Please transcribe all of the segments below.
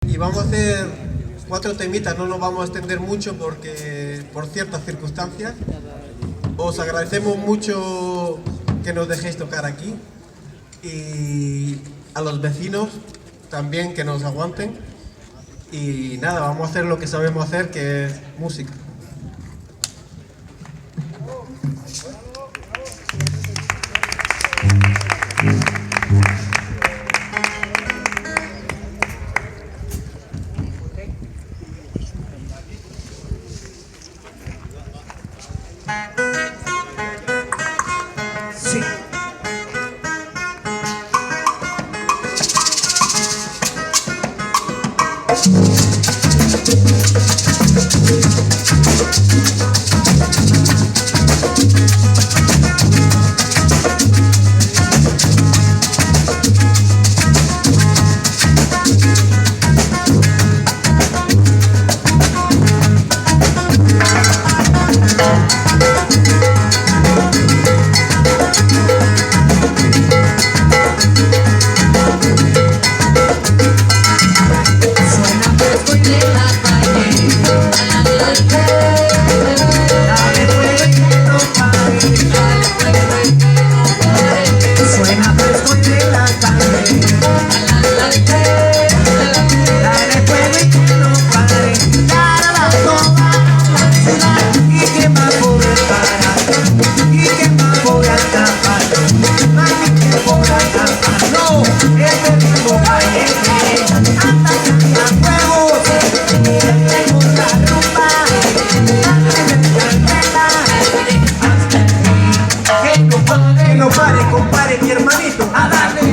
y vamos a hacer 4 temitas, no nos vamos a extender mucho porque por ciertas circunstancias. Os agradecemos mucho que nos dejéis tocar aquí y a los vecinos también que nos aguanten. Y nada, vamos a hacer lo que sabemos hacer, que es música. Sí.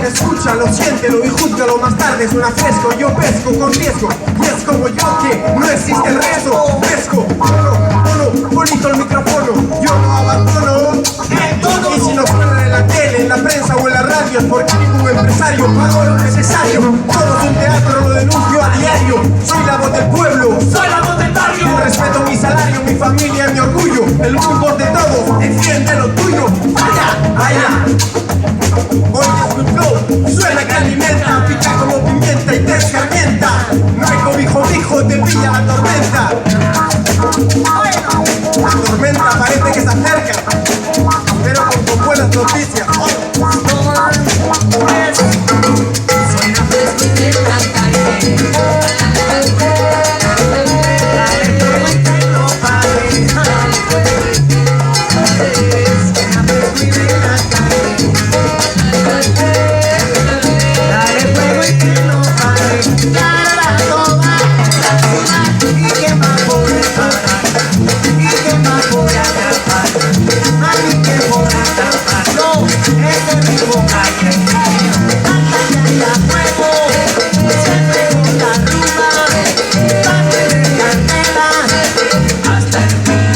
Escúchalo, siéntelo y júzgalo más tarde. Es una fresco, yo pesco con riesgo. Y es como yo que no existe el resto. Fresco, mono, bonito el micrófono. Yo no abandono. Y si no suena en la tele, en la prensa o en la radio, es porque ningún empresario pagó lo necesario. Todo es un teatro, lo denuncio a diario. Soy la voz del pueblo, soy la voz del barrio. Respeto mi salario, mi familia, mi orgullo. El mundo es de todos, defiende lo tuyo. Vaya, vaya. Hoy es mi flow, suena que alimenta, pica como pimienta y te escarmienta. No hay cobijo, hijo, te pilla la tormenta. La tormenta parece que se acerca, pero con buenas noticias. Suena fresco y de la calle. Dale fuego y que no pare. Dale fuego y que no pare. Suena fresco y de la calle. Dale fuego y que no pare. Dale toda la ciudad. Y que más podré parar. Y que más podré atrapar. A mí que podrá atrapar. No, este ritmo callejero. La fuego, siempre con la rumba, parte de candela, hasta el fin.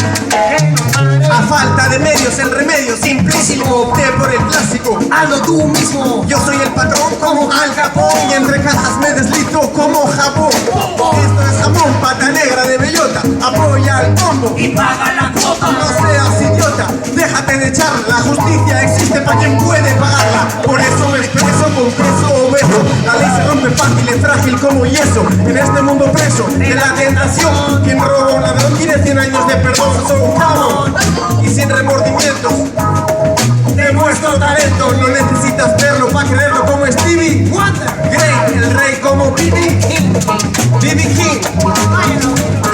A falta de medios, el remedio simplísimo. Opté por el clásico, hazlo tú mismo. Yo soy el patrón como Al Capone y entre cajas me deslizo como jabón. Esto es jamón, pata negra de bellota. Apoya el combo Y paga la cuota. no seas idiota, déjate de charla. La justicia existe para quien puede pagarla. Por eso me expreso con peso obeso. La ley se rompe fácil, es frágil como yeso. En este mundo preso de la tentación, quien roba un ladrón tiene 100 años de perdón. Soy un cabrón y sin remordimientos demuestro talento. No necesitas verlo para creerlo, como Stevie Wonder, Great, el rey como B.B. King. B.B. King,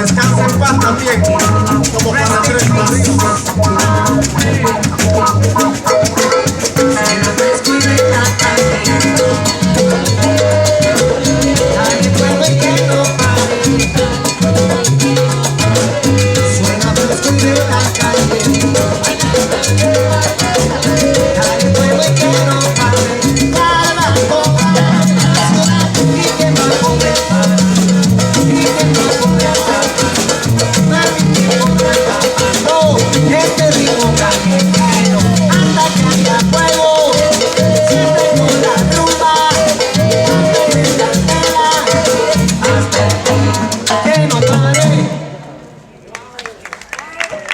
descansa en paz también, como para tres.